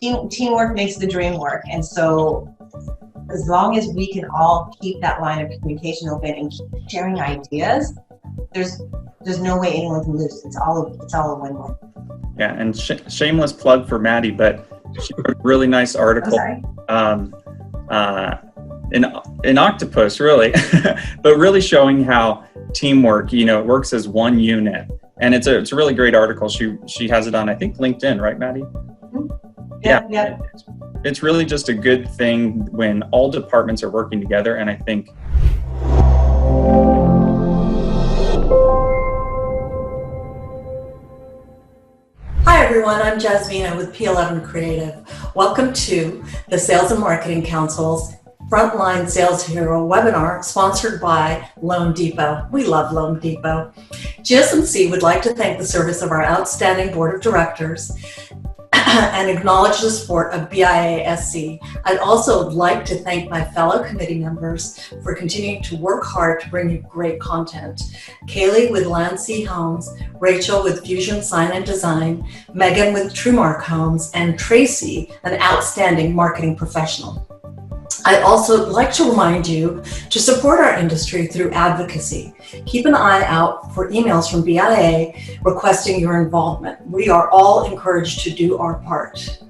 teamwork makes the dream work. And so as long as we can all keep that line of communication open and keep sharing ideas, there's no way anyone can lose. It's all a win-win. Yeah, and shameless plug for Maddie, but she wrote a really nice article in Octopus, really, but really showing how teamwork, it works as one unit. And it's a really great article. She has it on, I think, LinkedIn, right, Maddie? Mm-hmm. Yeah. It's really just a good thing when all departments are working together, and I think Hi everyone, I'm Jasvina with P11 Creative. Welcome to the Sales and Marketing Council's Frontline Sales Hero webinar sponsored by Loan Depot. We love Loan Depot. GSMC would like to thank the service of our outstanding board of directors and acknowledge the support of BIASC. I'd also like to thank my fellow committee members for continuing to work hard to bring you great content. Kaylee with Landsea Homes, Rachel with Fusion Sign and Design, Megan with TrueMark Homes, and Tracy, an outstanding marketing professional. I'd also like to remind you to support our industry through advocacy. Keep an eye out for emails from BIA requesting your involvement. We are all encouraged to do our part.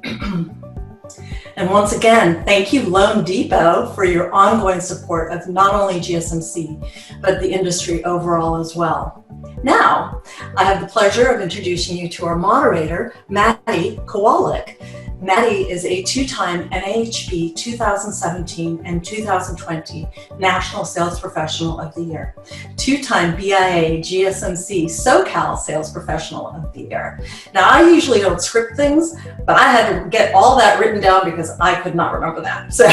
And once again, thank you Loan Depot for your ongoing support of not only GSMC, but the industry overall as well. Now, I have the pleasure of introducing you to our moderator, Mahtty Kowalik. Mahtty is a two-time NAHB 2017 and 2020 National Sales Professional of the Year, two-time BIA GSMC SoCal Sales Professional of the Year. Now, I usually don't script things, but I had to get all that written down because I could not remember that. So,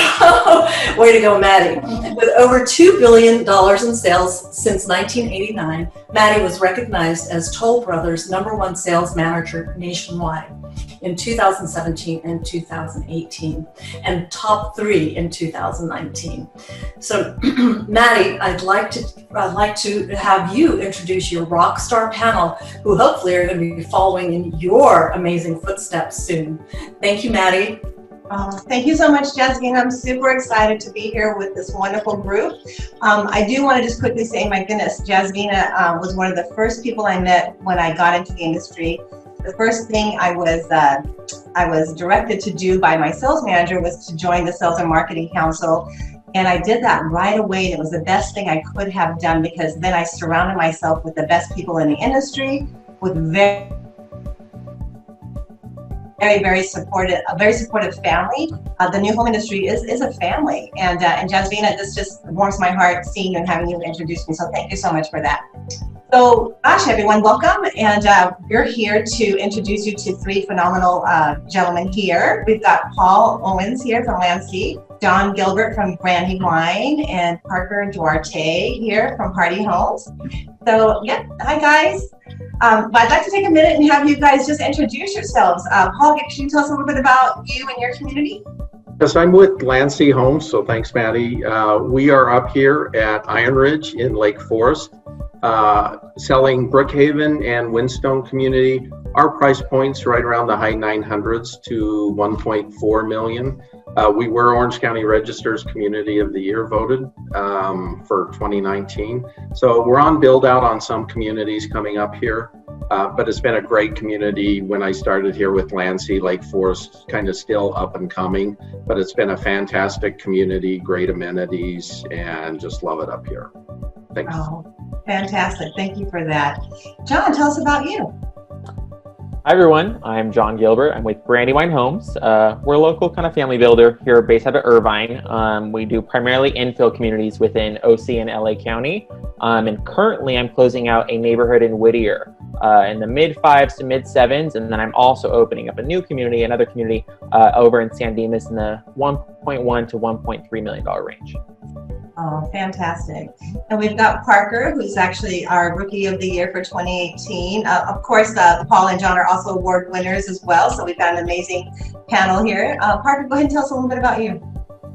way to go, Mahtty. With over $2 billion in sales since 1989, Mahtty was recognized as Toll Brothers' #1 sales manager nationwide in 2017 and 2018, and top 3 in 2019. So, Mahtty, I'd like to have you introduce your rock star panel, who hopefully are going to be following in your amazing footsteps soon. Thank you, Mahtty. Thank you so much, Jasvina. I'm super excited to be here with this wonderful group. I do want to just quickly say, my goodness, Jasvina was one of the first people I met when I got into the industry. The first thing I was directed to do by my sales manager was to join the Sales and Marketing Council. And I did that right away. And it was the best thing I could have done, because then I surrounded myself with the best people in the industry, with a very supportive family. The new home industry is a family. And Jasvina, this just warms my heart seeing you and having you introduce me. So thank you so much for that. So, gosh, everyone, welcome. And we're here to introduce you to 3 phenomenal gentlemen here. We've got Paul Owens here from Landsea, John Gilbert from Brandy Wine, and Parker Duarte here from Party Homes. So, yeah, hi, guys. But I'd like to take a minute and have you guys just introduce yourselves. Paul, can you tell us a little bit about you and your community? Yes, I'm with Landsea Homes, so thanks, Maddie. We are up here at Iron Ridge in Lake Forest. Selling Brookhaven and Windstone community. Our price points right around the high 900s to 1.4 million. We were Orange County Register's Community of the Year voted for 2019. So we're on build out on some communities coming up here, but it's been a great community. When I started here with Landsea, Lake Forest kind of still up and coming, but it's been a fantastic community, great amenities, and just love it up here. Thanks. Oh, fantastic. Thank you for that. John, tell us about you. Hi, everyone. I'm John Gilbert. I'm with Brandywine Homes. We're a local kind of family builder here based out of Irvine. We do primarily infill communities within OC and LA County. And currently I'm closing out a neighborhood in Whittier in the mid-5s to mid-7s. And then I'm also opening up a new community, another community over in San Dimas in the $1.1 to $1.3 million range. Oh, fantastic. And we've got Parker, who's actually our Rookie of the Year for 2018. Of course, Paul and John are also award winners as well. So we've got an amazing panel here. Parker, go ahead and tell us a little bit about you.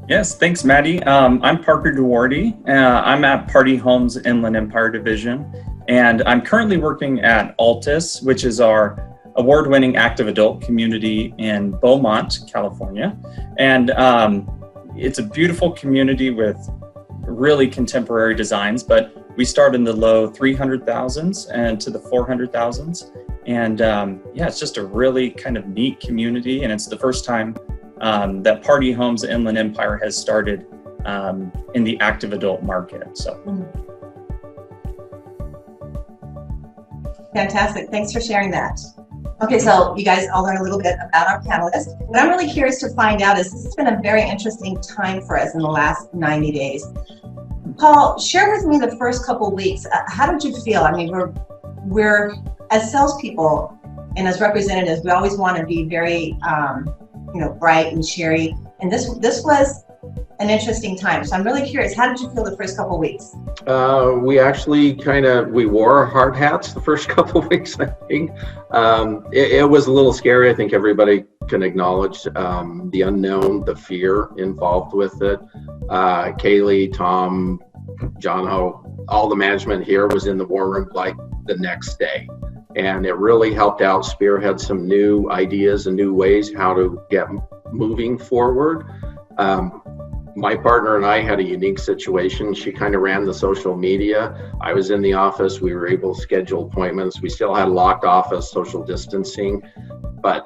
Yes, thanks, Maddie. I'm Parker Duarte. I'm at Party Homes Inland Empire Division, and I'm currently working at Altus, which is our award-winning active adult community in Beaumont, California. And it's a beautiful community with really contemporary designs, but we start in the low 300,000s and to the 400,000s. And yeah, it's just a really kind of neat community. And it's the first time that Party Homes Inland Empire has started in the active adult market. So. Fantastic. Thanks for sharing that. Okay, so you guys all learned a little bit about our panelists. What I'm really curious to find out is this has been a very interesting time for us in the last 90 days. Paul, share with me the first couple of weeks. How did you feel? I mean, we're as salespeople and as representatives, we always want to be very, bright and cheery. And this was an interesting time. So I'm really curious, how did you feel the first couple of weeks? We actually we wore our hard hats the first couple of weeks, I think. It was a little scary. I think everybody can acknowledge the unknown, the fear involved with it. Kaylee, Tom, John Ho, all the management here was in the war room like the next day. And it really helped out spearhead some new ideas and new ways how to get moving forward. My partner and I had a unique situation. She kind of ran the social media. I was in the office. We were able to schedule appointments. We still had a locked office, social distancing, but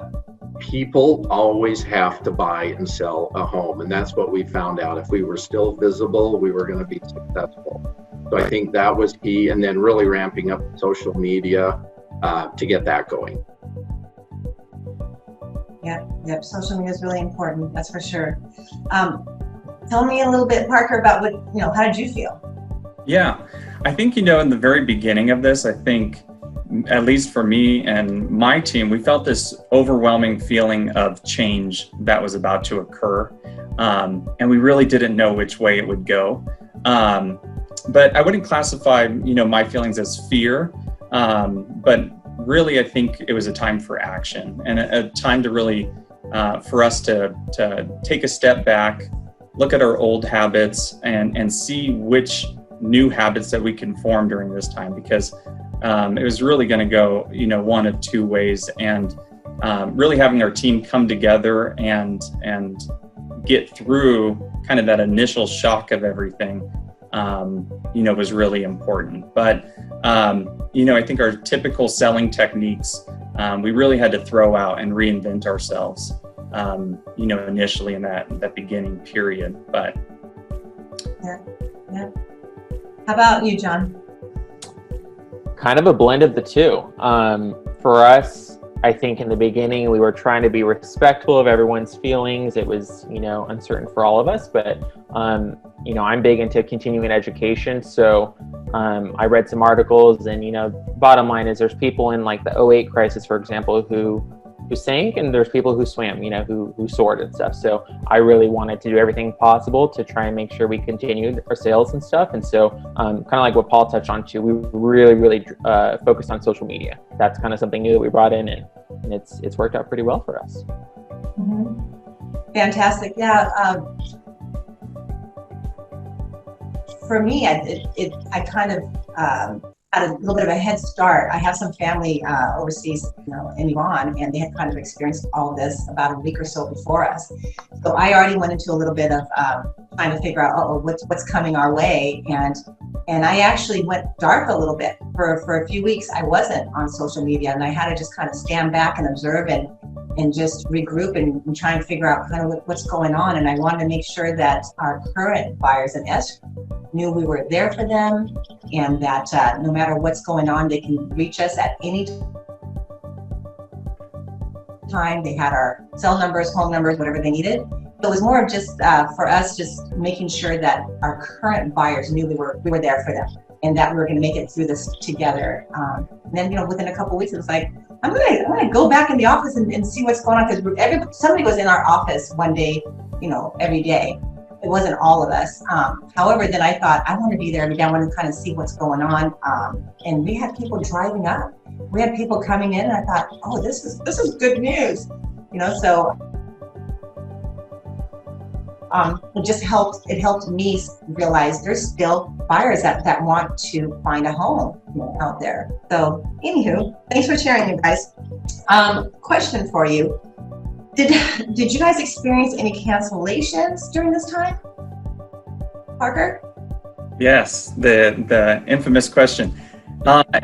people always have to buy and sell a home. And that's what we found out. If we were still visible, we were going to be successful. So I think that was key. And then really ramping up social media to get that going. Yep. Social media is really important. That's for sure. Tell me a little bit, Parker, about how did you feel? Yeah, I think, in the very beginning of this, I think, at least for me and my team, we felt this overwhelming feeling of change that was about to occur. And we really didn't know which way it would go. But I wouldn't classify, my feelings as fear. But really, I think it was a time for action and a time to really, for us to take a step back, look at our old habits and see which new habits that we can form during this time, because it was really going to go, one of two ways, and really having our team come together and get through kind of that initial shock of everything, was really important. But, I think our typical selling techniques, we really had to throw out and reinvent ourselves. Initially in that beginning period, but. Yeah. How about you, John? Kind of a blend of the two. For us, I think in the beginning, we were trying to be respectful of everyone's feelings. It was, uncertain for all of us, but, I'm big into continuing education. So, I read some articles and, bottom line is there's people in like the 2008 crisis, for example, who sank, and there's people who swam, who soared and stuff. So I really wanted to do everything possible to try and make sure we continued our sales and stuff. And so kind of like what Paul touched on too, we really focused on social media. That's kind of something new that we brought in, and it's worked out pretty well for us. Mm-hmm. Fantastic. Yeah. For me, I kind of had a little bit of a head start. I have some family overseas, in Iran, and they had kind of experienced all of this about a week or so before us. So I already went into a little bit of trying to figure out, what's coming our way, and I actually went dark a little bit for a few weeks. I wasn't on social media, and I had to just kind of stand back and observe and just regroup and try and figure out kind of what's going on. And I wanted to make sure that our current buyers and escrow knew we were there for them, and that no matter what's going on, they can reach us at any time. They had our cell numbers, home numbers, whatever they needed. So it was more of just for us, just making sure that our current buyers knew we were there for them, and that we were going to make it through this together. And then, within a couple of weeks, it was like, I'm gonna go back in the office and see what's going on, because somebody was in our office one day, every day. It wasn't all of us. However, then I thought, I want to be there every day. I want to kind of see what's going on. And we had people driving up. We had people coming in, and I thought, oh, this is good news. So it helped me realize there's still buyers that want to find a home out there. So anywho, thanks for sharing, you guys. Question for you. Did you guys experience any cancellations during this time? Parker? Yes, the infamous question.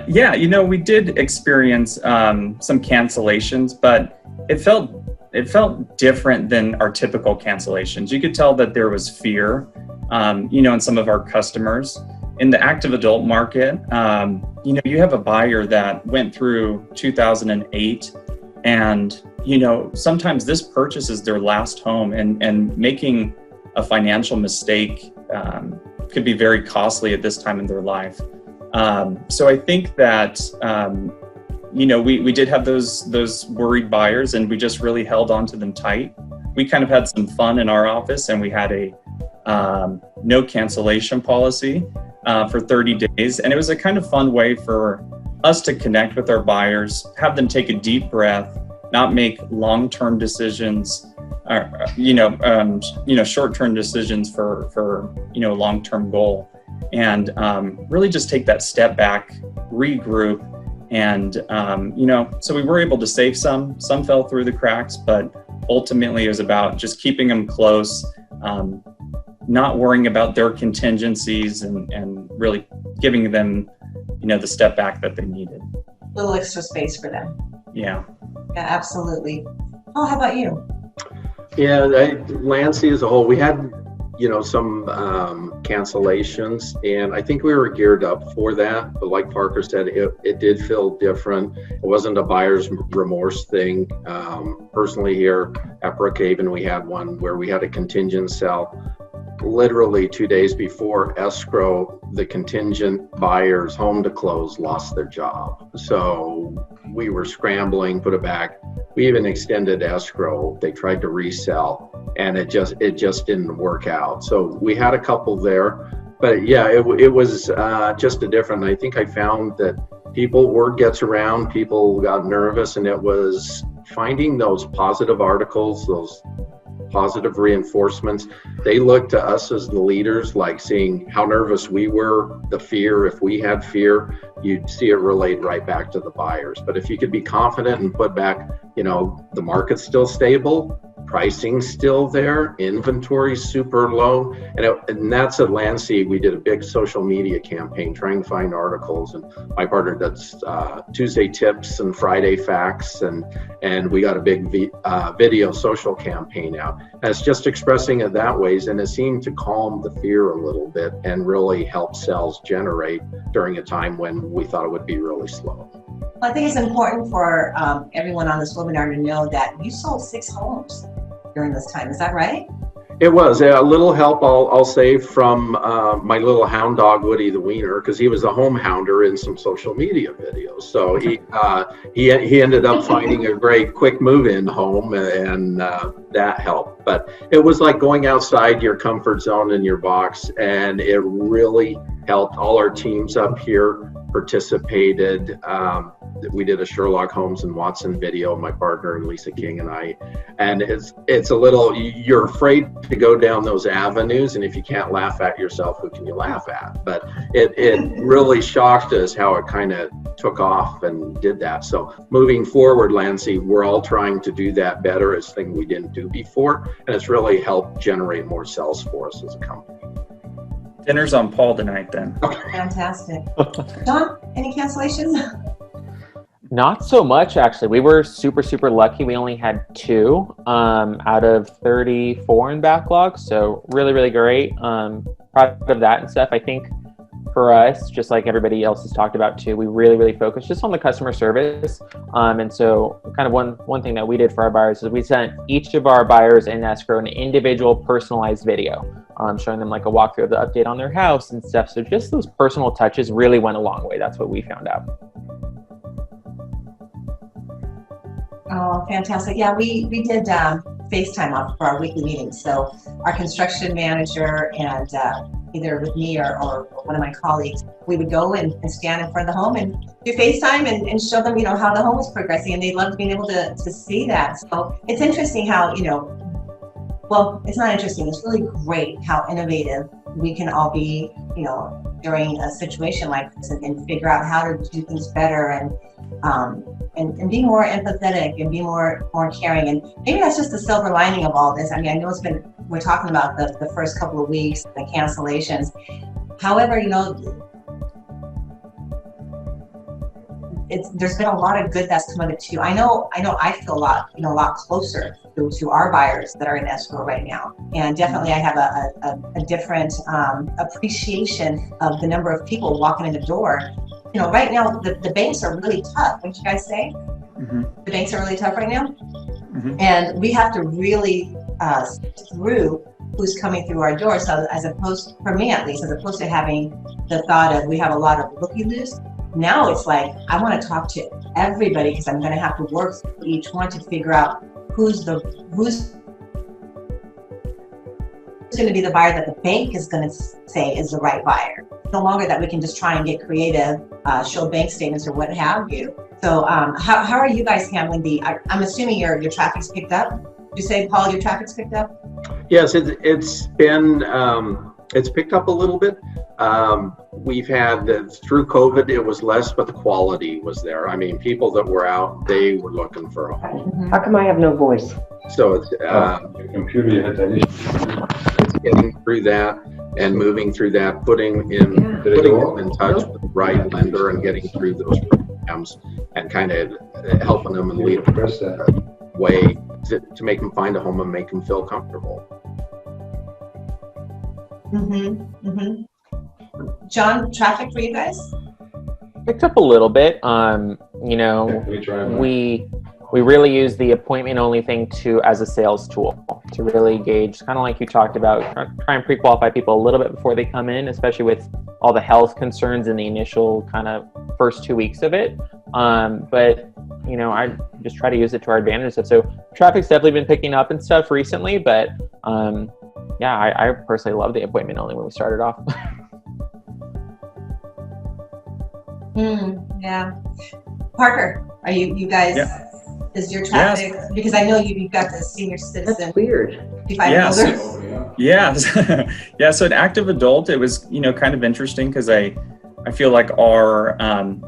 Yeah, we did experience some cancellations, but it felt different than our typical cancellations. You could tell that there was fear, in some of our customers. In the active adult market, you have a buyer that went through 2008, and sometimes this purchase is their last home, and making a financial mistake could be very costly at this time in their life. So I think that we did have those worried buyers, and we just really held on to them tight. We kind of had some fun in our office, and we had a no cancellation policy for 30 days. And it was a kind of fun way for us to connect with our buyers, have them take a deep breath, not make long-term decisions, short-term decisions for a long-term goal. And really just take that step back, regroup. And, so we were able to save some fell through the cracks, but ultimately it was about just keeping them close, not worrying about their contingencies, and really giving them, the step back that they needed. A little extra space for them. Yeah. Yeah, absolutely. Oh, how about you? Yeah, Lansing as a whole, we had, some cancellations, and I think we were geared up for that. But like Parker said, it did feel different. It wasn't a buyer's remorse thing. Personally here at Brookhaven, we had one where we had a contingent sell. Literally 2 days before escrow, the contingent buyer's home to close lost their job. So we were scrambling, put it back. We even extended escrow. They tried to resell, and it just didn't work out. So we had a couple there, but yeah, it was just a different. I think I found that word gets around, people got nervous, and it was finding those positive articles, those positive reinforcements. They looked to us as the leaders, like seeing how nervous we were, the fear. If we had fear, you'd see it relate right back to the buyers. But if you could be confident and put back, the market's still stable, pricing's still there, inventory's super low, and that's at Lansing. We did a big social media campaign trying to find articles, and my partner does Tuesday tips and Friday facts, and we got a big video social campaign out. And it's just expressing it that ways, and it seemed to calm the fear a little bit and really help sales generate during a time when we thought it would be really slow. I think it's important for everyone on this webinar to know that you sold 6 homes during this time. Is that right? It was a little help, I'll say, from my little hound dog, Woody the Wiener, because he was a home hounder in some social media videos. So he ended up finding a great quick move-in home, and that helped. But it was like going outside your comfort zone in your box, and it really helped. All our teams up here participated. We did a Sherlock Holmes and Watson video, my partner and Lisa King and I, and it's a little, you're afraid to go down those avenues, and if you can't laugh at yourself, who can you laugh at? But it really shocked us how it kind of took off and did that. So moving forward, Lansing, we're all trying to do that better. It's a thing we didn't do before, and it's really helped generate more sales for us as a company. Dinner's on Paul tonight then. Fantastic. John, any cancellations? Not so much, actually. We were super, super lucky. We only had 2 out of 34 in backlog. So really, really great. Proud of that and stuff. I think for us, just like everybody else has talked about too, we really, really focused just on the customer service. And so kind of one thing that we did for our buyers is we sent each of our buyers in escrow an individual personalized video, showing them like a walkthrough of the update on their house and stuff. So just those personal touches really went a long way. That's what we found out. Oh, fantastic. Yeah, we did FaceTime for our weekly meetings. So our construction manager and either with me or one of my colleagues, we would go and stand in front of the home and do FaceTime and show them, how the home was progressing, and they loved being able to see that. So it's interesting how, well, it's not interesting, it's really great how innovative we can all be, during a situation like this and figure out how to do things better. and be more empathetic and be more caring. And maybe that's just the silver lining of all this. I mean, I know we're talking about the first couple of weeks, the cancellations. However, there's been a lot of good that's come of it too. I know I feel a lot closer to our buyers that are in escrow right now. And definitely I have a different appreciation of the number of people walking in the door. Right now the banks are really tough, wouldn't you guys say? Mm-hmm. The banks are really tough right now. Mm-hmm. And we have to really through who's coming through our door. So as opposed, for me at least, as opposed to having the thought of we have a lot of looky-loos, now it's like I want to talk to everybody because I'm going to have to work through each one to figure out who's going to be the buyer that the bank is going to say is the right buyer. No longer that we can just try and get creative, show bank statements or what have you. So how are you guys handling I'm assuming your traffic's picked up? Did you say, Paul, your traffic's picked up? Yes, it's been, it's picked up a little bit. We've had, through COVID, it was less, but the quality was there. I mean, people that were out, they were looking for a home. Mm-hmm. How come I have no voice? So it's, Your computer had that issue. it's getting through that and moving through that, putting them in touch with the right lender and getting through those programs and kind of helping them and leading Press that. way to make them find a home and make them feel comfortable. Mm-hmm. Mm-hmm. John, traffic for you guys? Picked up a little bit. We really use the appointment only thing as a sales tool to really gauge, kind of like you talked about, try and pre-qualify people a little bit before they come in, especially with all the health concerns in the initial kind of first 2 weeks of it. But I just try to use it to our advantage. So traffic's definitely been picking up and stuff recently, but I personally love the appointment only when we started off. Yeah. Parker, are you guys? Yeah. Is your traffic? Yes. Because I know you've got the senior citizen. That's weird. 55 and older. Yeah. So an active adult, it was kind of interesting because I feel like our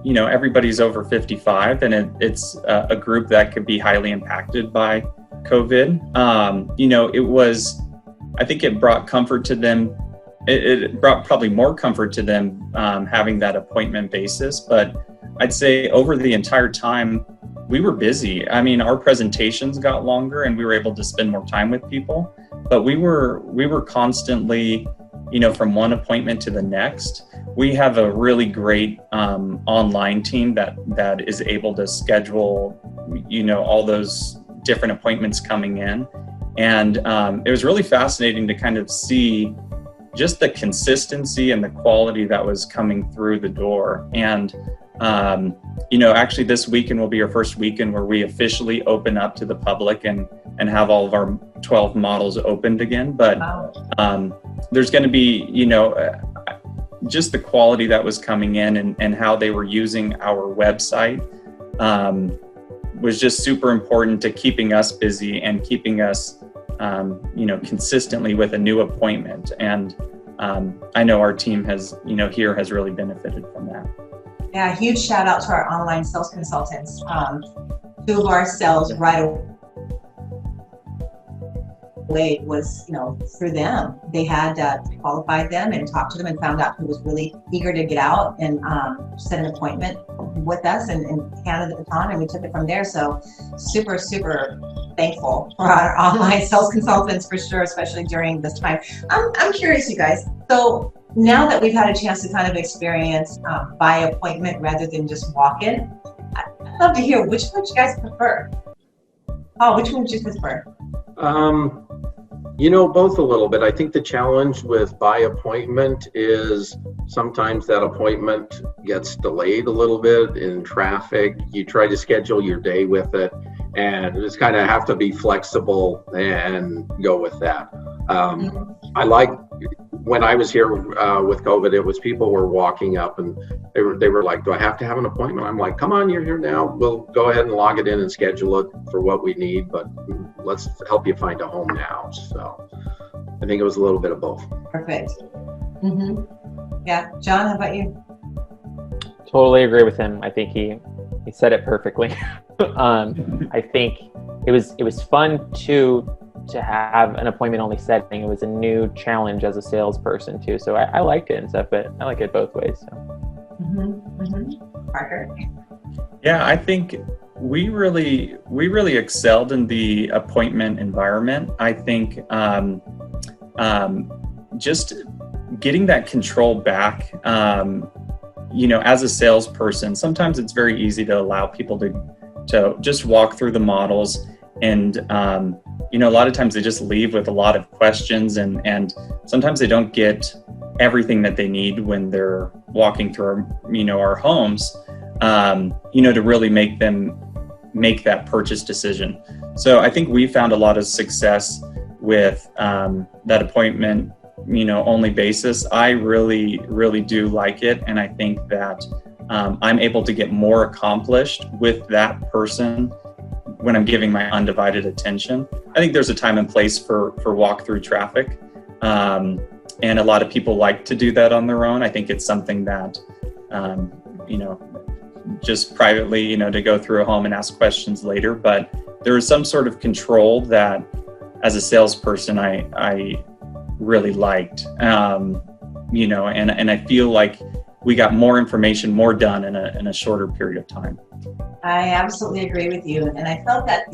everybody's over 55 and it's a group that could be highly impacted by COVID. It was, I think it brought comfort to them. It brought probably more comfort to them having that appointment basis. But I'd say over the entire time, we were busy. I mean, our presentations got longer and we were able to spend more time with people. But we were constantly, from one appointment to the next. We have a really great online team that is able to schedule, all those different appointments coming in. And it was really fascinating to kind of see just the consistency and the quality that was coming through the door. And, actually this weekend will be our first weekend where we officially open up to the public and have all of our 12 models opened again. But there's going to be, just the quality that was coming in and how they were using our website was just super important to keeping us busy and keeping us consistently with a new appointment. And I know our team has, here has really benefited from that. Yeah, huge shout out to our online sales consultants. Two of our sales right away was, through them. They had qualified them and talked to them and found out who was really eager to get out and set an appointment with us and Canada at the time, and we took it from there. So super, super thankful for our online sales consultants for sure, especially during this time. I'm curious, you guys. So now that we've had a chance to kind of experience by appointment rather than just walk in, I'd love to hear which one you guys prefer. Oh, which one would you prefer? Both a little bit. I think the challenge with by appointment is sometimes that appointment gets delayed a little bit in traffic. You try to schedule your day with it and just kind of have to be flexible and go with that. I like when I was here with COVID, it was people were walking up and they were like, do I have to have an appointment? I'm like, come on, you're here now. We'll go ahead and log it in and schedule it for what we need, but let's help you find a home now. So I think it was a little bit of both. Perfect. Yeah, John, how about you? Totally agree with him. I think he said it perfectly. I think it was fun to have an appointment only setting. It was a new challenge as a salesperson too. So I liked it and stuff, but I like it both ways. So. Parker? Yeah, I think we really excelled in the appointment environment. I think just getting that control back, as a salesperson, sometimes it's very easy to allow people to just walk through the models, and a lot of times they just leave with a lot of questions, and sometimes they don't get everything that they need when they're walking through our homes, to really make them make that purchase decision. So I think we found a lot of success with that appointment only basis. I really do like it, and I think that I'm able to get more accomplished with that person when I'm giving my undivided attention. I think there's a time and place for walk through traffic, and a lot of people like to do that on their own. I think it's something that just privately, to go through a home and ask questions later, but there is some sort of control that as a salesperson I really liked, and I feel like we got more information, more done in a shorter period of time. I absolutely agree with you, and I felt that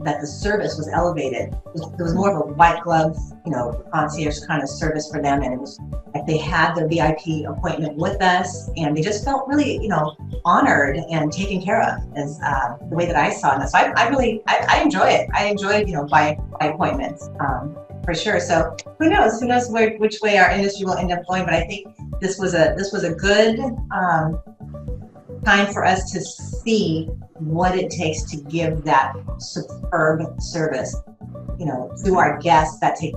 that the service was elevated. It was more of a white glove, concierge kind of service for them, and it was like they had the VIP appointment with us, and they just felt really, honored and taken care of, as the way that I saw it. So I enjoy it. I enjoy, by appointments, for sure. So who knows which way our industry will end up going, but I think this was a good time for us to see what it takes to give that superb service, to our guests that take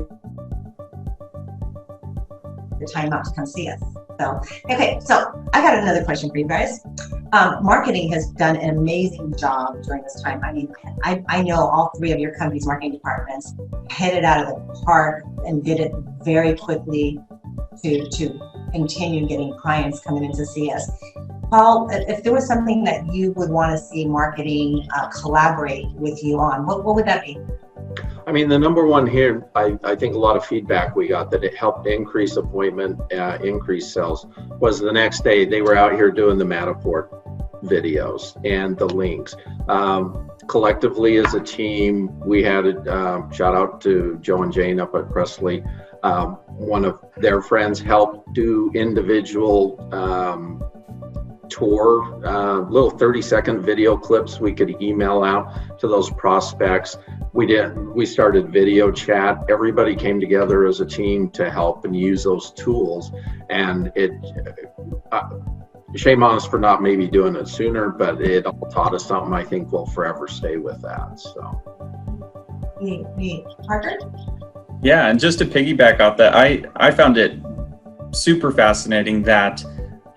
the time out to come see us. So, okay, so I got another question for you guys. Marketing has done an amazing job during this time. I mean, I know all three of your company's marketing departments hit it out of the park and did it very quickly to continue getting clients coming in to see us. Paul, if there was something that you would want to see marketing collaborate with you on, what would that be? I mean, the number one here, I think a lot of feedback we got that it helped increase appointment, increase sales, was the next day they were out here doing the Matterport videos and the links. Collectively as a team, we had a shout out to Joe and Jane up at Presley. One of their friends helped do individual tour, little 30-second video clips we could email out to those prospects. We started video chat. Everybody came together as a team to help and use those tools. And it, shame on us for not maybe doing it sooner, but it all taught us something I think we'll forever stay with that. So. Parker? Yeah, and just to piggyback off that, I found it super fascinating that,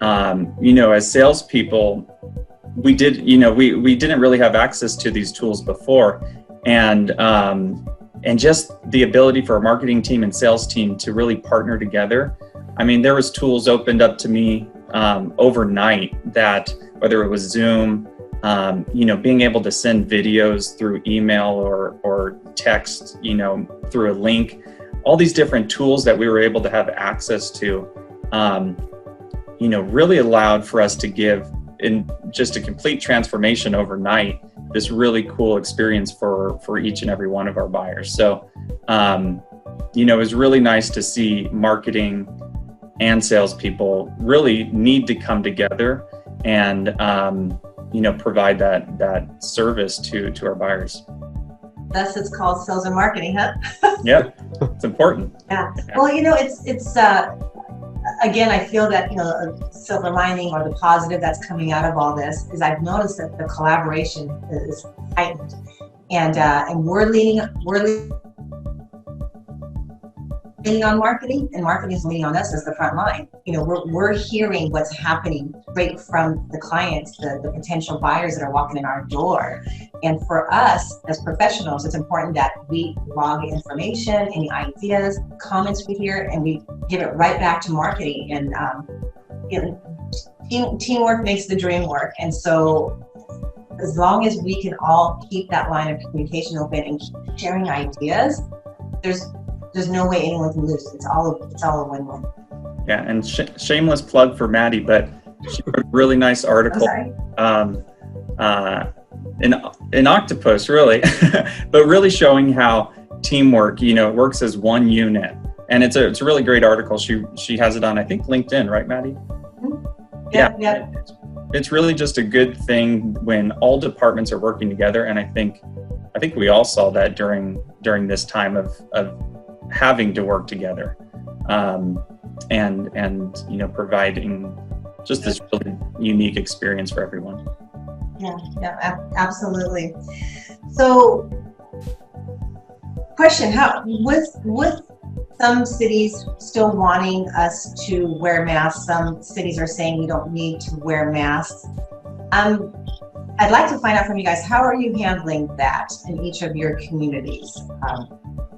as salespeople, we didn't really have access to these tools before. And just the ability for a marketing team and sales team to really partner together. I mean, there was tools opened up to me overnight that, whether it was Zoom, being able to send videos through email or text, through a link, all these different tools that we were able to have access to, really allowed for us to give, in just a complete transformation overnight, this really cool experience for each and every one of our buyers. So, it was really nice to see marketing and salespeople really need to come together and, provide that service to our buyers. Thus, it's called sales and marketing, huh? Yep, it's important. Yeah. Well, it's again, I feel that, a silver lining or the positive that's coming out of all this is I've noticed that the collaboration is heightened, and we're leaning on marketing, and marketing is leaning on us as the front line. We're hearing what's happening right from the clients, the potential buyers that are walking in our door. And for us as professionals, it's important that we log information, any ideas, comments we hear, and we give it right back to marketing and teamwork makes the dream work. And so as long as we can all keep that line of communication open and keep sharing ideas, there's no way anyone can lose. It's all a win-win. Yeah, and shameless plug for Maddie, but she wrote a really nice article in Octopus, really, but really showing how teamwork, works as one unit. And it's a really great article. She has it on, I think, LinkedIn, right, Maddie? Mm-hmm. Yeah. It's really just a good thing when all departments are working together. And I think we all saw that during this time of having to work together, and providing just this really unique experience for everyone. Yeah, absolutely. So, question: how with some cities still wanting us to wear masks, some cities are saying we don't need to wear masks. I'd like to find out from you guys, how are you handling that in each of your communities?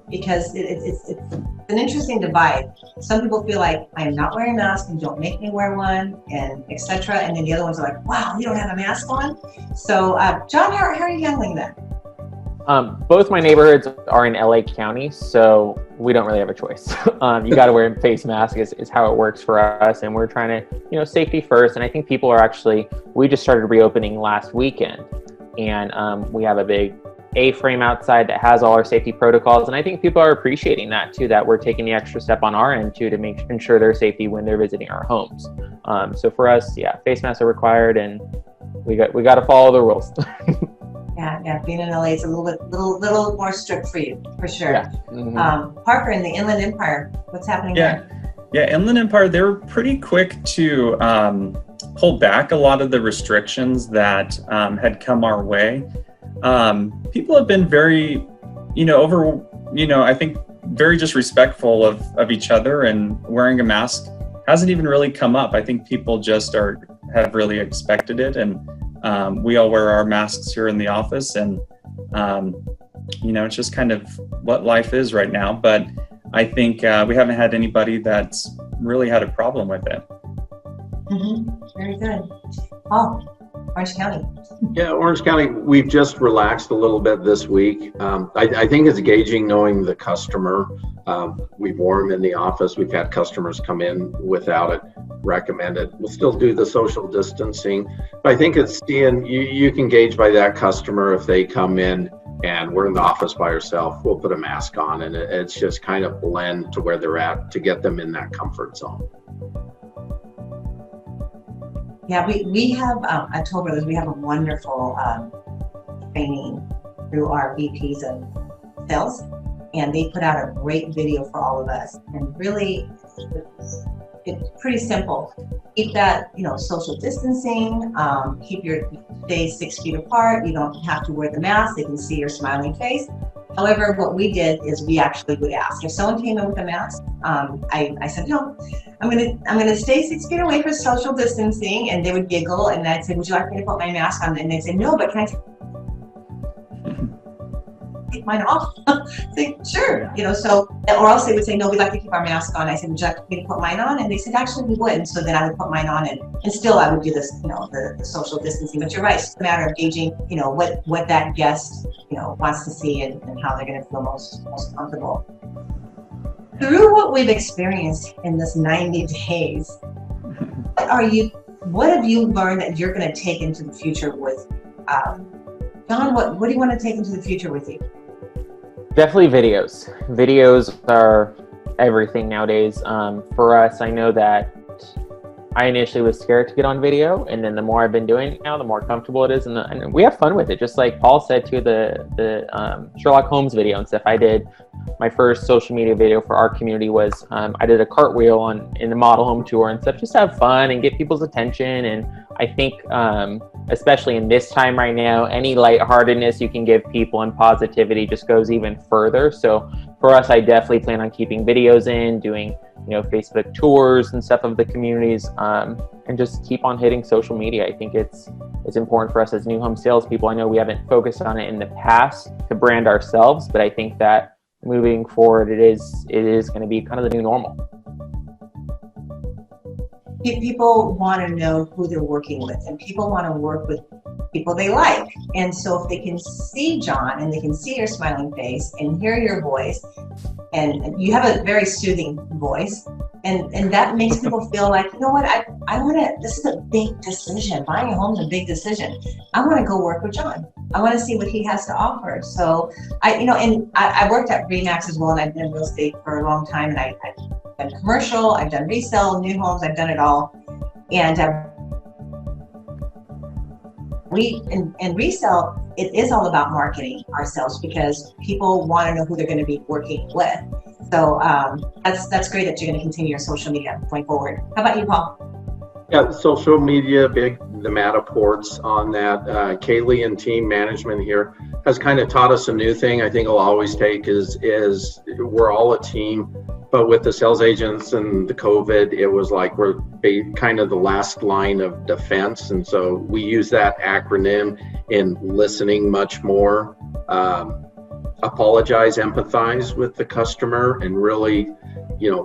Because it's an interesting divide. Some people feel like, I'm not wearing a mask and don't make me wear one, and etc. And then the other ones are like, wow, you don't have a mask on? So John, how are you handling that? Both my neighborhoods are in LA County, so we don't really have a choice. You got to wear a face mask is how it works for us, and we're trying to, safety first. And I think people are we just started reopening last weekend, and we have a big A-frame outside that has all our safety protocols, and I think people are appreciating that too, that we're taking the extra step on our end too to ensure their safety when they're visiting our homes. So for us, face masks are required, and we got to follow the rules. Yeah, being in LA is a little more strict for you, for sure. Yeah. Mm-hmm. Parker, in the Inland Empire, what's happening there? Yeah, Inland Empire, they were pretty quick to pull back a lot of the restrictions that had come our way. People have been very, I think very just respectful of each other, and wearing a mask hasn't even really come up. I think people just have really expected it, and we all wear our masks here in the office, and it's just kind of what life is right now. But I think we haven't had anybody that's really had a problem with it. Mm-hmm. Very good. Oh, Orange County. Yeah, Orange County, we've just relaxed a little bit this week. I think it's gauging knowing the customer. We've worn them in the office. We've had customers come in without it recommended. We'll still do the social distancing, but I think it's seeing, you can gauge by that customer if they come in and we're in the office by ourselves, we'll put a mask on, and it's just kind of blend to where they're at to get them in that comfort zone. Yeah, we have, I told brothers, we have a wonderful training through our VPs of sales, and they put out a great video for all of us. And really, it's pretty simple. Keep that, social distancing, stay 6 feet apart. You don't have to wear the mask. They can see your smiling face. However, what we did is we actually would ask if someone came in with a mask. I said, I'm gonna stay 6 feet away for social distancing, and they would giggle, and I'd say, would you like me to put my mask on? And they'd say, no, but can I take mine off? Say, sure, so, or else they would say, no, we'd like to keep our mask on. I said, would you like me to put mine on? And they said, actually, we would. And so then I would put mine on, and still I would do this, the social distancing. But you're right, it's a matter of gauging, what that guest, wants to see, and how they're going to feel most comfortable. Through what we've experienced in this 90 days, what have you learned that you're going to take into the future with John? What do you want to take into the future with you? Definitely videos. Videos are everything nowadays. For us, I know that I initially was scared to get on video, and then the more I've been doing it now, the more comfortable it is, and we have fun with it. Just like Paul said to the Sherlock Holmes video and stuff. I did my first social media video for our community was I did a cartwheel in the model home tour and stuff, just to have fun and get people's attention. And I think especially in this time right now, any lightheartedness you can give people and positivity just goes even further. So for us, I definitely plan on keeping videos in, doing Facebook tours and stuff of the communities, and just keep on hitting social media. I think it's important for us as new home salespeople. I know we haven't focused on it in the past to brand ourselves, but I think that moving forward, it is going to be kind of the new normal. people want to know who they're working with, and people want to work with people they like. And so if they can see John and they can see your smiling face and hear your voice, and you have a very soothing voice, and that makes people feel like, you know what, I want to, this is a big decision. Buying a home is a big decision. I want to go work with John. I want to see what he has to offer. So I worked at RE/MAX as well, and I've been in real estate for a long time, and I've done commercial, I've done resale, new homes, I've done it all. And in resale, it is all about marketing ourselves, because people want to know who they're going to be working with. So that's great that you're going to continue your social media going forward. How about you, Paul? Yeah, social media, big, the Matterports on that. Kaylee and team management here has kind of taught us a new thing. I think I'll always take is we're all a team, but with the sales agents and the COVID, it was like we're kind of the last line of defense. And so we use that acronym in listening much more, apologize, empathize with the customer, and really,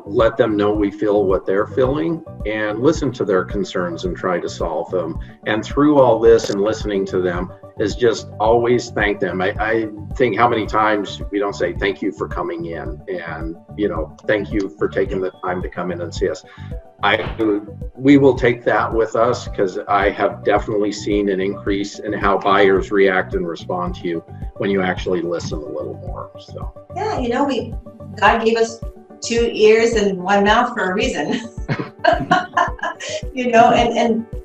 let them know we feel what they're feeling, and listen to their concerns and try to solve them. And through all this and listening to them is just always thank them. I think how many times we don't say thank you for coming in, and thank you for taking the time to come in and see us. We will take that with us, because I have definitely seen an increase in how buyers react and respond to you when you actually listen a little more. So yeah, God gave us 2 ears and 1 mouth for a reason.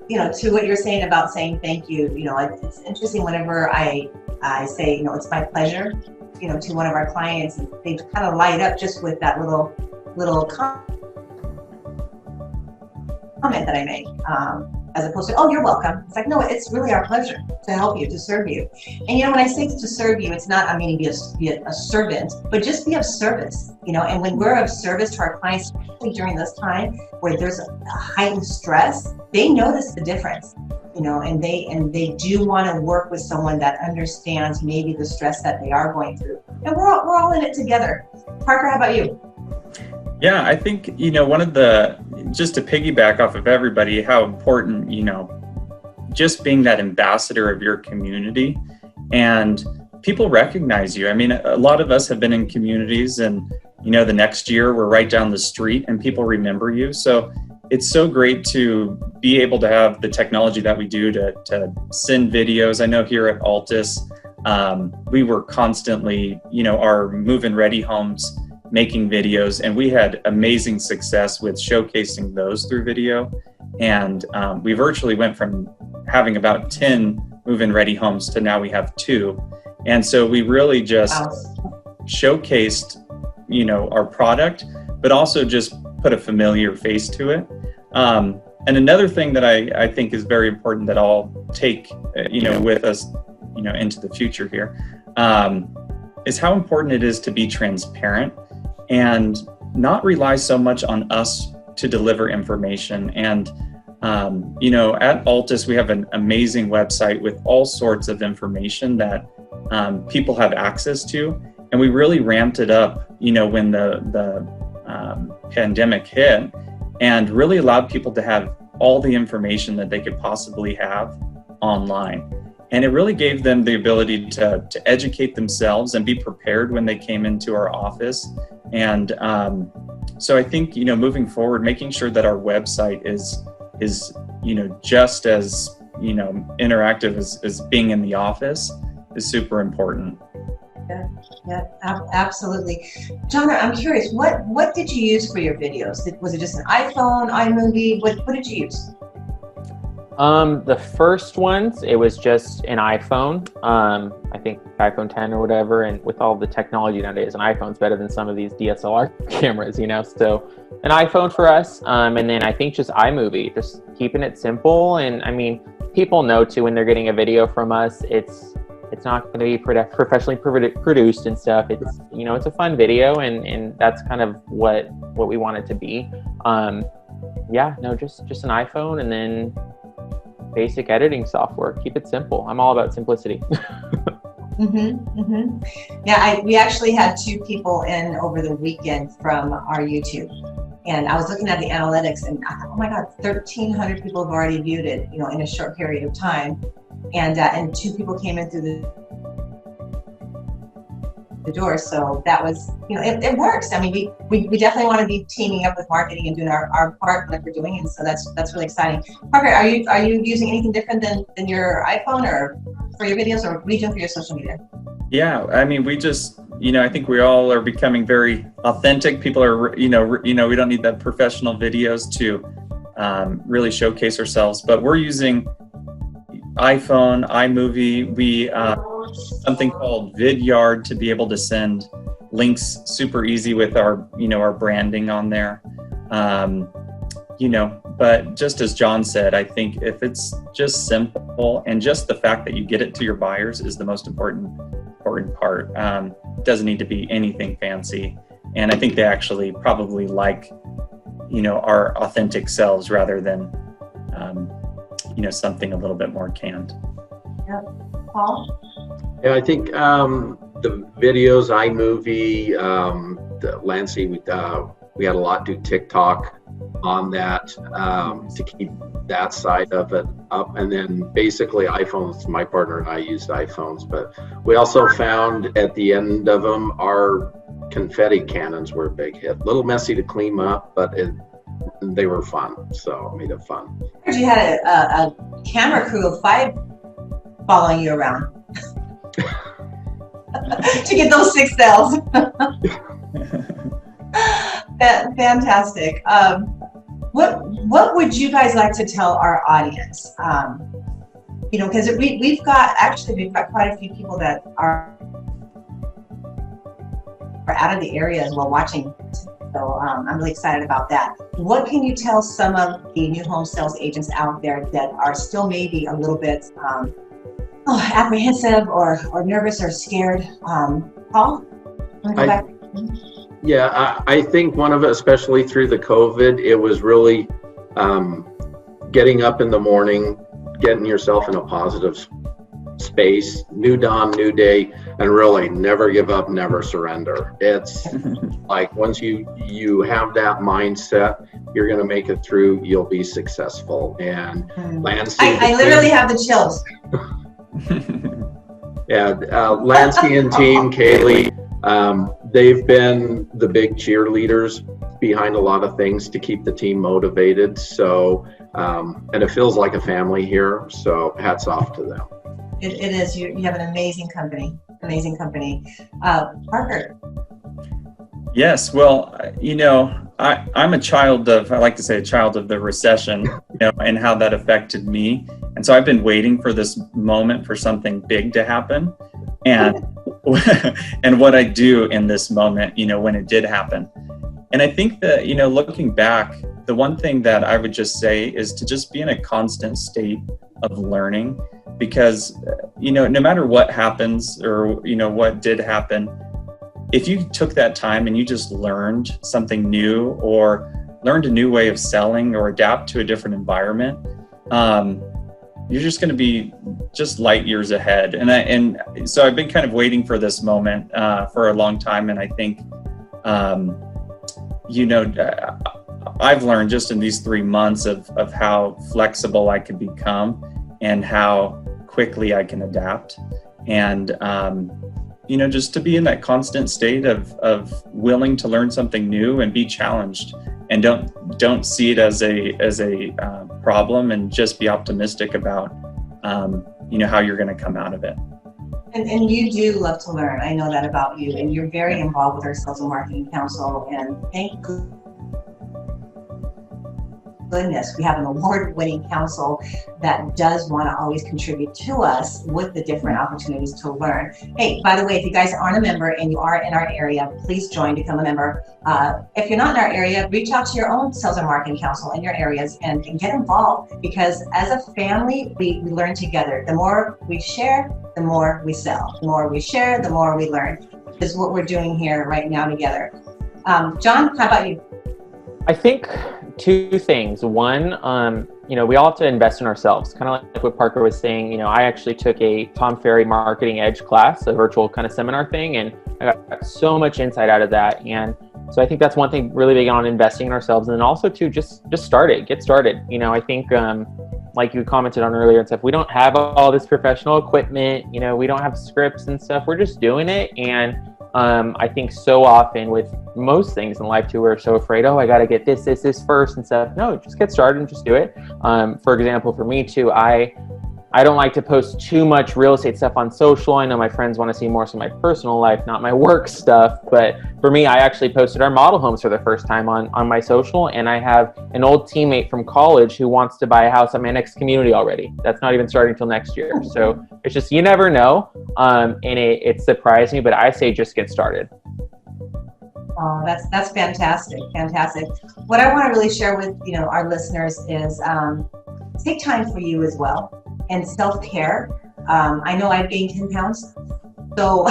And to what you're saying about saying thank you, it's interesting whenever I say, it's my pleasure, to one of our clients, and they kind of light up just with that little comment that I make, as opposed to, oh, you're welcome. It's like, no, it's really our pleasure to help you, to serve you. And when I say to serve you, it's not, be a servant, but just be of service, and when we're of service to our clients, especially during this time where there's a heightened stress, they notice the difference, and they do want to work with someone that understands maybe the stress that they are going through. And we're all in it together. Parker, how about you? Yeah, I think, one of just to piggyback off of everybody, how important, just being that ambassador of your community, and people recognize you. A lot of us have been in communities, and, the next year we're right down the street and people remember you. So it's so great to be able to have the technology that we do to send videos. I know here at Altus, we were constantly, our move-in ready homes, making videos, and we had amazing success with showcasing those through video. And we virtually went from having about 10 move-in ready homes to now we have 2. And so we really just showcased, our product, but also just put a familiar face to it. And another thing that I think is very important that I'll take, with us, into the future here, is how important it is to be transparent and not rely so much on us to deliver information. And, at Altus, we have an amazing website with all sorts of information that people have access to. And we really ramped it up, when the pandemic hit, and really allowed people to have all the information that they could possibly have online. And it really gave them the ability to educate themselves and be prepared when they came into our office. And so I think, moving forward, making sure that our website is just as, interactive as being in the office is super important. Yeah, absolutely. John, I'm curious, what did you use for your videos? Was it just an iPhone, iMovie? What did you use? The first ones, it was just an iPhone. I think iPhone 10 or whatever. And with all the technology nowadays, an iPhone's better than some of these DSLR cameras, So an iPhone for us. And then I think just iMovie, just keeping it simple. And people know too, when they're getting a video from us, it's not going to be professionally produced and stuff. It's, it's a fun video, and that's kind of what we want it to be. Just an iPhone, and then basic editing software. Keep it simple. I'm all about simplicity. Yeah, we actually had 2 people in over the weekend from our YouTube. And I was looking at the analytics, and I thought, oh my God, 1,300 people have already viewed it, you know, in a short period of time. And 2 people came in through the door. So that was, you know, it works. I mean, we definitely want to be teaming up with marketing and doing our part like we're doing. And so that's really exciting. Parker, are you using anything different than your iPhone or for your videos, or what are you doing for your social media? Yeah, I mean, we just, you know, I think we all are becoming very authentic. People are, we don't need that professional videos to really showcase ourselves, but we're using iPhone, iMovie. We something called Vidyard to be able to send links super easy with our, our branding on there. But just as John said, I think if it's just simple and just the fact that you get it to your buyers is the most important part. It doesn't need to be anything fancy. And I think they actually probably like, our authentic selves rather than, something a little bit more canned. Yeah. Paul? Yeah, I think the videos, iMovie, the Lancy, we had a lot do TikTok on that to keep that side of it up. And then basically iPhones, my partner and I used iPhones, but we also found at the end of them, our confetti cannons were a big hit. A little messy to clean up, but they were fun, so it made it fun. You had a camera crew of 5 following you around to get those 6 sales. Fantastic. What would you guys like to tell our audience? Because we've got quite a few people that are out of the area as well watching. So I'm really excited about that. What can you tell some of the new home sales agents out there that are still maybe a little bit apprehensive or nervous or scared? Paul? Yeah, I think one of it, especially through the COVID, it was really getting up in the morning, getting yourself in a positive space, new dawn, new day, and really never give up, never surrender. It's like once you have that mindset, you're going to make it through, you'll be successful. And Lancy, I literally have the chills. Yeah, Lancy and team, Kaylee, they've been the big cheerleaders behind a lot of things to keep the team motivated. So, and it feels like a family here. So hats off to them. It is. You have an amazing company. Parker. Yes. Well, I'm a child of the recession, and how that affected me. And so I've been waiting for this moment for something big to happen. And and what I do in this moment, when it did happen. And I think that, looking back, the one thing that I would just say is to just be in a constant state of learning, because, no matter what happens or, what did happen, if you took that time and you just learned something new or learned a new way of selling or adapt to a different environment, you're just going to be just light years ahead. And so I've been kind of waiting for this moment for a long time. And I think, I've learned just in these 3 months of how flexible I can become and how quickly I can adapt. And, just to be in that constant state of willing to learn something new and be challenged, and don't see it as a problem, and just be optimistic about, how you're going to come out of it. And you do love to learn. I know that about you. And you're very involved with our Sales and Marketing Council. And thank goodness we have an award-winning council that does want to always contribute to us with the different opportunities to learn. Hey, by the way, if you guys aren't a member and you are in our area, please become a member. If you're not in our area, reach out to your own Sales and Marketing Council in your areas and get involved, because as a family, we learn together. The more we share, the more we sell. The more we share, the more we learn. This is what we're doing here right now together. John, how about you? I think 2 things. One, we all have to invest in ourselves. Kind of like what Parker was saying, I actually took a Tom Ferry Marketing Edge class, a virtual kind of seminar thing, and I got so much insight out of that. And So I think that's one thing really big on investing in ourselves. And then also too, just start it, get started. You know, I think, like you commented on earlier and stuff, we don't have all this professional equipment, you know, we don't have scripts and stuff. We're just doing it. And I think so often with most things in life too, we're so afraid, oh, I got to get this first and stuff. No, just get started and just do it. For example, for me too, I don't like to post too much real estate stuff on social. I know my friends want to see more of my personal life, not my work stuff. But for me, I actually posted our model homes for the first time on my social. And I have an old teammate from college who wants to buy a house at my next community already. That's not even starting until next year. So it's just, you never know. And it surprised me, but I say just get started. Oh, that's fantastic. Fantastic. What I want to really share with, you know, our listeners is take time for you as well. And self-care. I know I've gained 10 pounds. So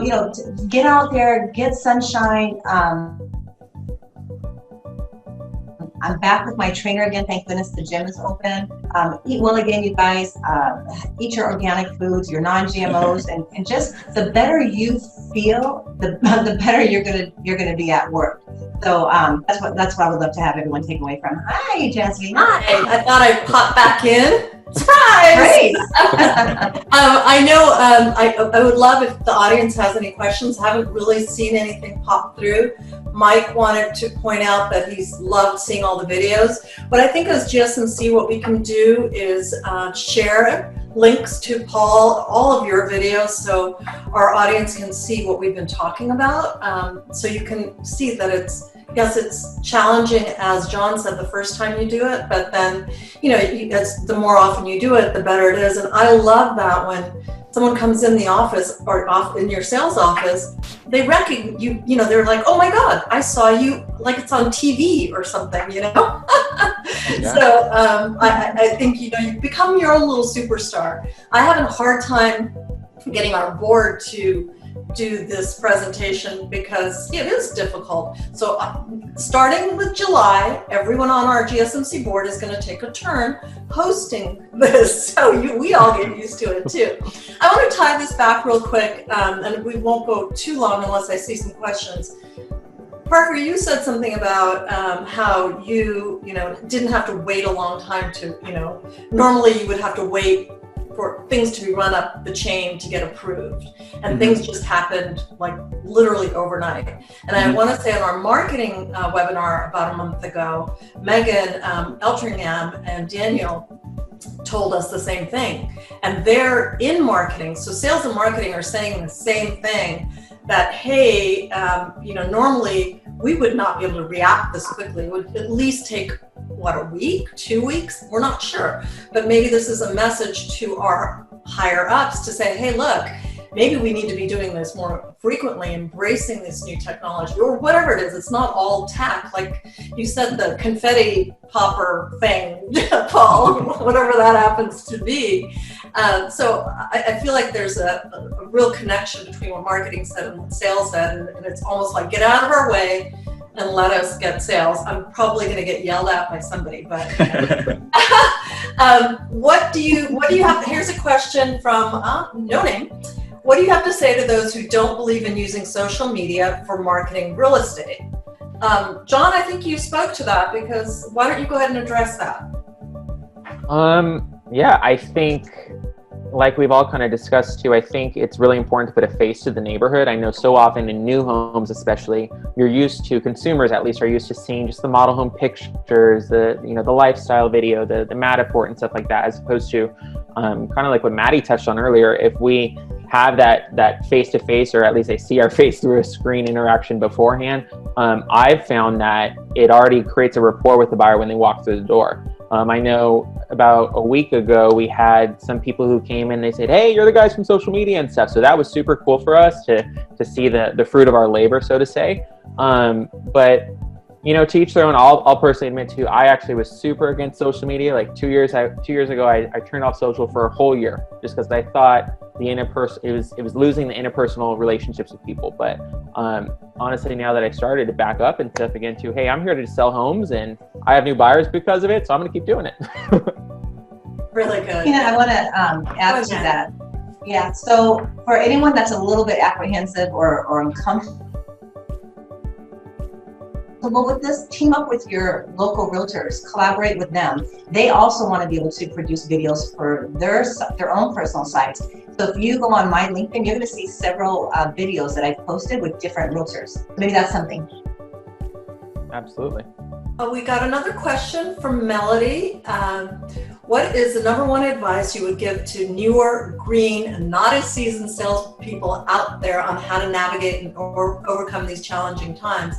you know, get out there, get sunshine. I'm back with my trainer again. Thank goodness the gym is open. Eat well again, you guys. Eat your organic foods, your non-GMOs, and just the better you feel, the better you're gonna be at work. So that's what I would love to have everyone take away from. Hi, Jasvina. Hi. I thought I'd pop back in. Surprise! Great. I know I would love if the audience has any questions. I haven't really seen anything pop through. Mike wanted to point out that he's loved seeing all the videos. But I think as GSMC, what we can do is share links to all of your videos so our audience can see what we've been talking about. So you can see that it's challenging, as John said, the first time you do it, but then, you know, the more often you do it, the better it is. And I love that when someone comes in the office or in your sales office, they recognize you, you know, they're like, oh my God, I saw you, like it's on TV or something, you know? Yeah. So I think, you know, you become your own little superstar. I have a hard time getting our board to do this presentation because it is difficult. So starting with July, everyone on our GSMC board is going to take a turn hosting this. So we all get used to it too. I want to tie this back real quick, and we won't go too long unless I see some questions. Parker, you said something about how you didn't have to wait a long time to, normally you would have to wait for things to be run up the chain to get approved. And things just happened like literally overnight. And I want to say on our marketing webinar about a month ago, Megan Eltringham and Daniel told us the same thing. And they're in marketing. So sales and marketing are saying the same thing, that, hey, normally we would not be able to react this quickly. It would at least take, a week, 2 weeks? We're not sure. But maybe this is a message to our higher ups to say, hey, look, maybe we need to be doing this more frequently, embracing this new technology or whatever it is. It's not all tech. Like you said, the confetti popper thing, Paul, whatever that happens to be. So I feel like there's a real connection between what marketing said and what sales said. And it's almost like, get out of our way and let us get sales. I'm probably going to get yelled at by somebody, but what do you have? Here's a question from no name. What do you have to say to those who don't believe in using social media for marketing real estate? John, I think you spoke to that, because why don't you go ahead and address that? Yeah, I think, like we've all kind of discussed too, I think it's really important to put a face to the neighborhood. I know so often in new homes, especially, consumers at least are used to seeing just the model home pictures, the lifestyle video, the Matterport and stuff like that, as opposed to kind of like what Maddie touched on earlier. If we have that face-to-face, or at least they see our face through a screen interaction beforehand, I've found that it already creates a rapport with the buyer when they walk through the door. I know about a week ago, we had some people who came in and they said, hey, you're the guys from social media and stuff. So that was super cool for us to see the fruit of our labor, so to say. But, to each their own. I'll personally admit too, I actually was super against social media. Like 2 years ago, I turned off social for a whole year just because I thought it was losing the interpersonal relationships with people. But honestly, now that I started to back up and stuff again too, hey, I'm here to sell homes and I have new buyers because of it, so I'm going to keep doing it. Really good. I want to add to that. Yeah, so for anyone that's a little bit apprehensive or uncomfortable well, with this, team up with your local realtors, collaborate with them. They also want to be able to produce videos for their own personal sites. So if you go on my LinkedIn, you're going to see several videos that I've posted with different realtors. Maybe that's something. Absolutely. We got another question from Melody. What is the number one advice you would give to newer, green, and not as seasoned salespeople out there on how to navigate and overcome these challenging times?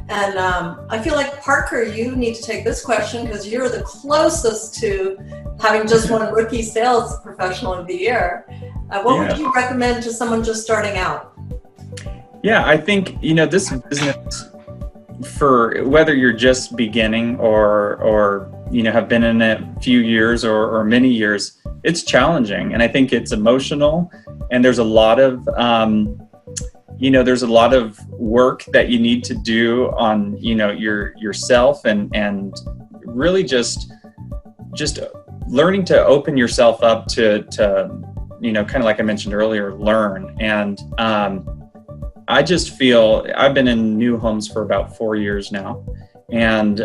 And I feel like, Parker, you need to take this question because you're the closest to having just won Rookie Sales Professional of the Year. What would you recommend to someone just starting out? Yeah, I think, this business, for whether you're just beginning or have been in it a few years or many years, it's challenging. And I think it's emotional, and there's a lot of, there's a lot of work that you need to do on, yourself and really just learning to open yourself up to kind of like I mentioned earlier, learn. And I just feel I've been in new homes for about 4 years now, and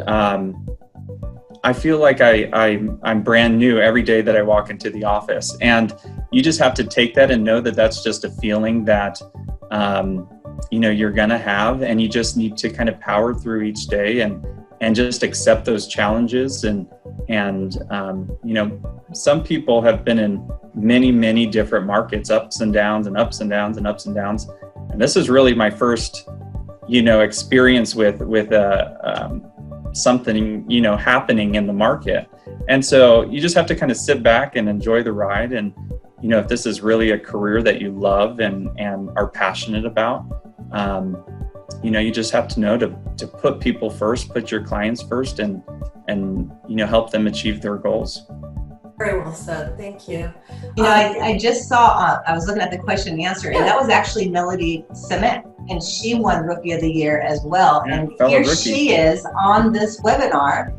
I feel like I'm brand new every day that I walk into the office. And you just have to take that and know that that's just a feeling that you're gonna have, and you just need to kind of power through each day and just accept those challenges. And some people have been in many different markets, ups and downs and ups and downs and ups and downs. And this is really my first, experience with something, happening in the market. And so you just have to kind of sit back and enjoy the ride. And, if this is really a career that you love and are passionate about, you just have to know to put people first, put your clients first, and help them achieve their goals. Very well said. Thank you. I just saw, I was looking at the question and answer, and that was actually Melody Cement, and she won Rookie of the Year as well. Yeah, and fellow here rookie. she is on this webinar,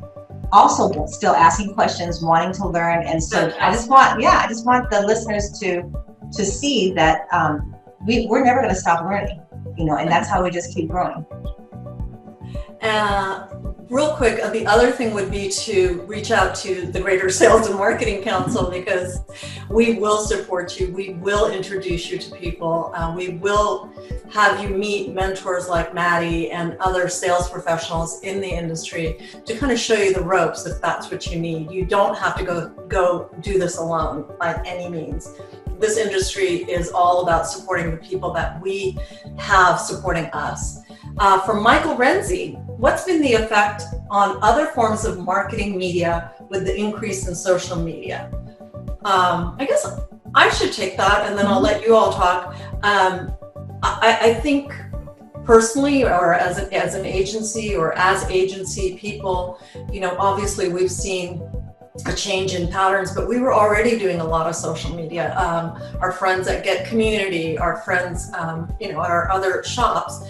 also still asking questions, wanting to learn. And so I just want the listeners to see that we're never going to stop learning, and that's how we just keep growing. Real quick, the other thing would be to reach out to the Greater Sales and Marketing Council, because we will support you. We will introduce you to people. We will have you meet mentors like Mahtty and other sales professionals in the industry to kind of show you the ropes if that's what you need. You don't have to go do this alone by any means. This industry is all about supporting the people that we have supporting us. From Michael Renzi, what's been the effect on other forms of marketing media with the increase in social media? I guess I should take that, and then I'll let you all talk. I think personally, or as an agency or as agency people, obviously we've seen a change in patterns, but we were already doing a lot of social media. Our friends at Get Community, our friends, at our other shops,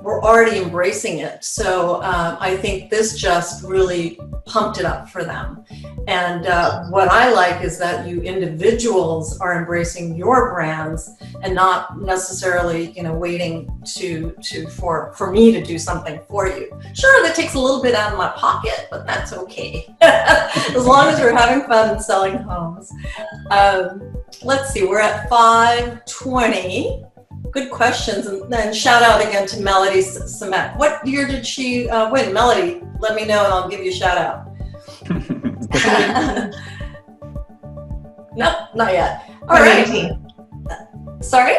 we're already embracing it. So I think this just really pumped it up for them. And what I like is that you individuals are embracing your brands and not necessarily, waiting for me to do something for you. Sure, that takes a little bit out of my pocket, but that's okay. As long as we're having fun and selling homes. Let's see, we're at 5:20. Good questions, and then shout out again to Melody Cement. What year did she win? Melody, let me know and I'll give you a shout out. Nope, not yet. All right. 2019. Sorry?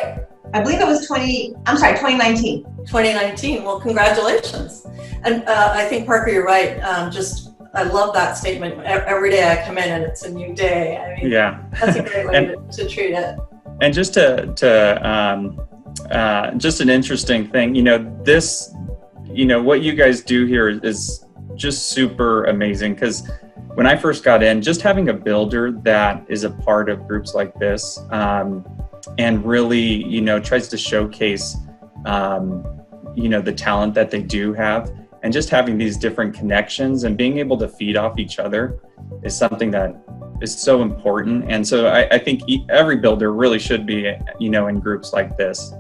I believe it was 2019. 2019. Well, congratulations. And I think, Parker, you're right. I love that statement. Every day I come in and it's a new day. I mean, Yeah. That's a great way to treat it. And just just an interesting thing, this, what you guys do here is just super amazing, because when I first got in, just having a builder that is a part of groups like this, and really, tries to showcase, the talent that they do have, and just having these different connections and being able to feed off each other is something that is so important. And so I think every builder really should be, in groups like this.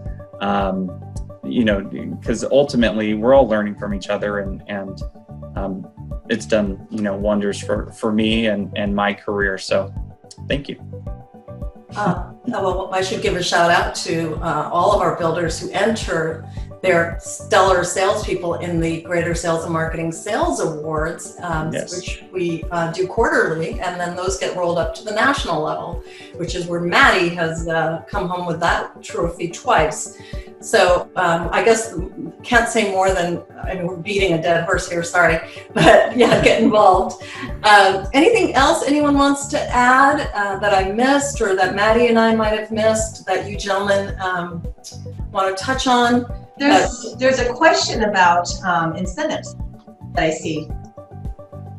because ultimately we're all learning from each other, and it's done, wonders for me and my career. So thank you. Well, I should give a shout out to all of our builders who enter their stellar salespeople in the Greater Sales and Marketing Sales Awards, Yes. which we do quarterly, and then those get rolled up to the national level, which is where Mahtty has come home with that trophy twice. So I guess can't say more than, we're beating a dead horse here, sorry, but yeah, get involved. Anything else anyone wants to add that I missed, or that Mahtty and I might have missed, that you gentlemen want to touch on? There's a question about incentives that I see.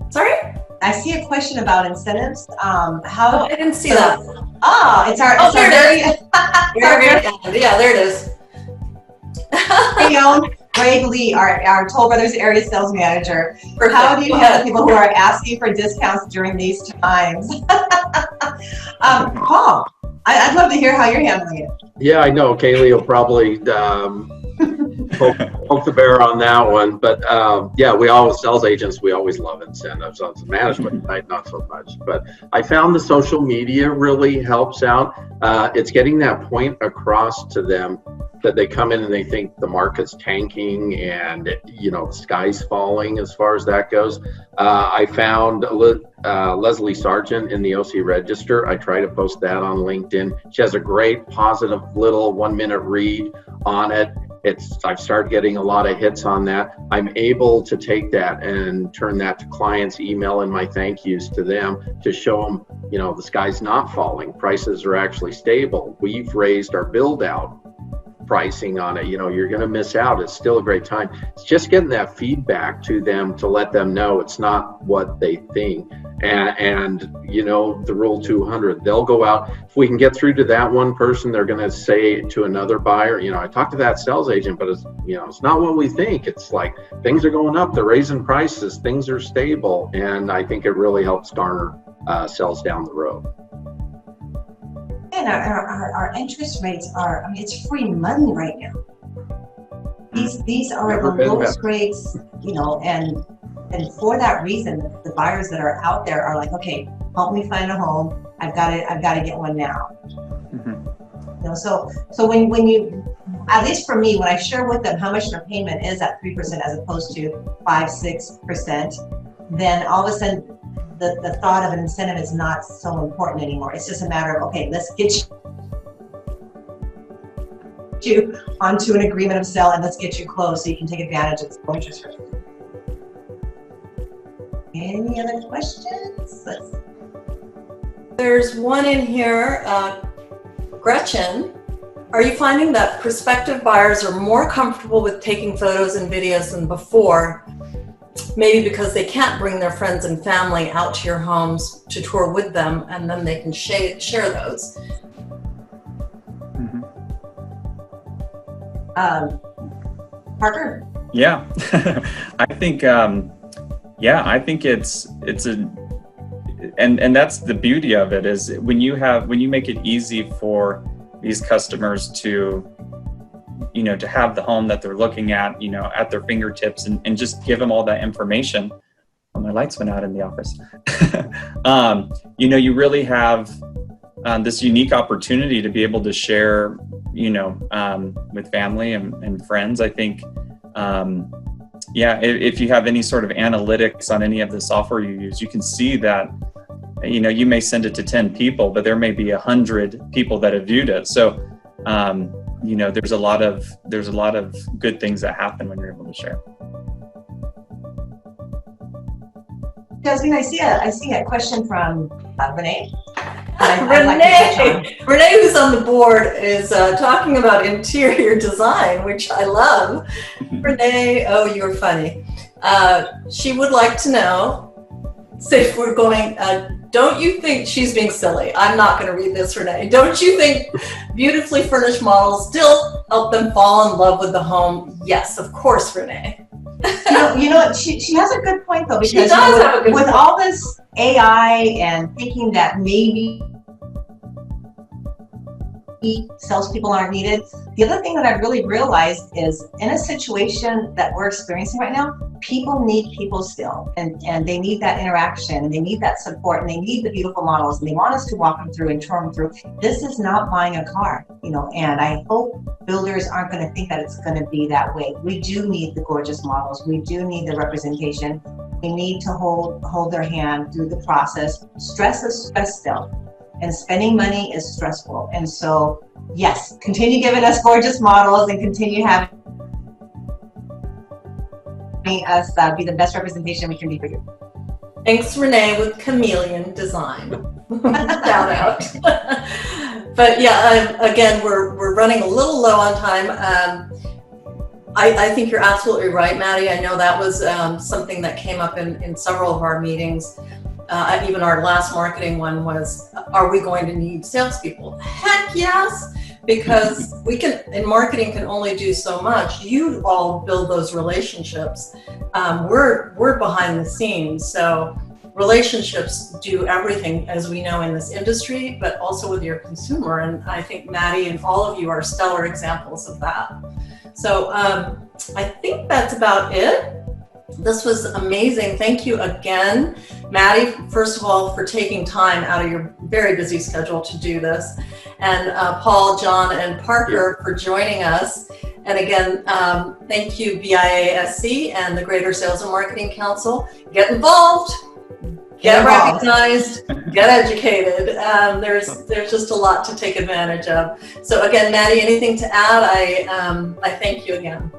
Sorry? I see a question about incentives. I didn't see that. Oh, it's our there very yeah, there it is. very own Greg Lee, our Toll Brothers area sales manager. How do you handle people who are asking for discounts during these times? Paul, I'd love to hear how you're handling it. Yeah, I know Kaylee will probably poke the bear on that one, but yeah, we always, sales agents, we always love incentives. On the management side, not so much, but I found the social media really helps out. It's getting that point across to them that they come in and they think the market's tanking and the sky's falling as far as that goes. I found Leslie Sargent in the OC Register. I try to post that on LinkedIn. She has a great positive little 1-minute read on it. I've started getting a lot of hits on that. I'm able to take that and turn that to clients, email in my thank yous to them to show them, the sky's not falling. Prices are actually stable. We've raised our build out pricing on it. You're going to miss out. It's still a great time. It's just getting that feedback to them to let them know it's not what they think. And the rule 200, they'll go out. If we can get through to that one person, they're going to say to another buyer, I talked to that sales agent, but it's not what we think. It's like things are going up. They're raising prices. Things are stable. And I think it really helps garner sales down the road. And our interest rates are, it's free money right now. These are Never the lowest better. rates, and for that reason, the buyers that are out there are like, okay, help me find a home. I've got to get one now. Mm-hmm. So when you, at least for me, when I share with them how much their payment is at 3% as opposed to 5-6%, then all of a sudden the thought of an incentive is not so important anymore. It's just a matter of, okay, let's get you onto an agreement of sale and let's get you closed so you can take advantage of the interest rate. Any other questions? There's one in here, Gretchen. Are you finding that prospective buyers are more comfortable with taking photos and videos than before? Maybe because they can't bring their friends and family out to your homes to tour with them, and then they can share those. Mm-hmm. Parker? Yeah, I think it's and that's the beauty of it, is when you make it easy for these customers to to have the home that they're looking at their fingertips, and just give them all that information. Oh, my lights went out in the office. You really have this unique opportunity to be able to share with family and friends. I think if you have any sort of analytics on any of the software you use, you can see that you may send it to 10 people, but there may be 100 people that have viewed it. So there's a lot of good things that happen when you're able to share. Jasvina, I see a question from Renee. Renee, who's on the board, is talking about interior design, which I love. Renee, oh, you're funny. She would like to know, if we're going, don't you think, she's being silly, I'm not going to read this, Renee. Don't you think beautifully furnished models still help them fall in love with the home? Yes, of course, Renee. She has a good point though, because she does have a good with point. all this AI and thinking that maybe salespeople aren't needed. The other thing that I've really realized is in a situation that we're experiencing right now, people need people still, and they need that interaction, and they need that support, and they need the beautiful models, and they want us to walk them through and turn them through. This is not buying a car, you know, and I hope builders aren't going to think that it's going to be that way. We do need the gorgeous models. We do need the representation. We need to hold their hand through the process. Stress is stress still, and spending money is stressful. And so, yes, continue giving us gorgeous models and continue having us be the best representation we can be for you. Thanks, Renee, with Chameleon Design. Shout out. But yeah, again, we're running a little low on time. I think you're absolutely right, Maddie. I know that was something that came up in several of our meetings. Even our last marketing one was, are we going to need salespeople? Heck yes, because we can, in marketing, can only do so much. You all build those relationships. We're behind the scenes, so relationships do everything, as we know in this industry, but also with your consumer. And I think Maddie and all of you are stellar examples of that. So I think that's about it. This was amazing. Thank you again, Maddie, first of all, for taking time out of your very busy schedule to do this. And Paul, John, and Parker for joining us. And again, thank you, BIASC and the Greater Sales and Marketing Council. Get involved, get recognized, get educated. There's just a lot to take advantage of. So again, Maddie, anything to add? I thank you again.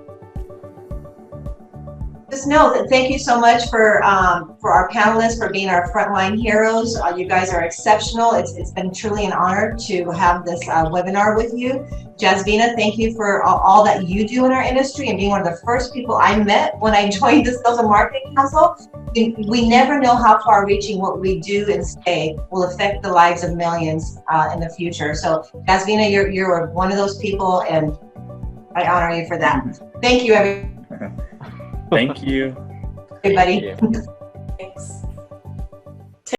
Just know that thank you so much for our panelists, for being our frontline heroes. You guys are exceptional. It's been truly an honor to have this webinar with you. Jasvina, thank you for all that you do in our industry and being one of the first people I met when I joined the Sales and Marketing Council. We never know how far reaching what we do and say will affect the lives of millions in the future. So Jasvina, you're one of those people, and I honor you for that. Thank you, everyone. Thank you. Everybody. Thanks.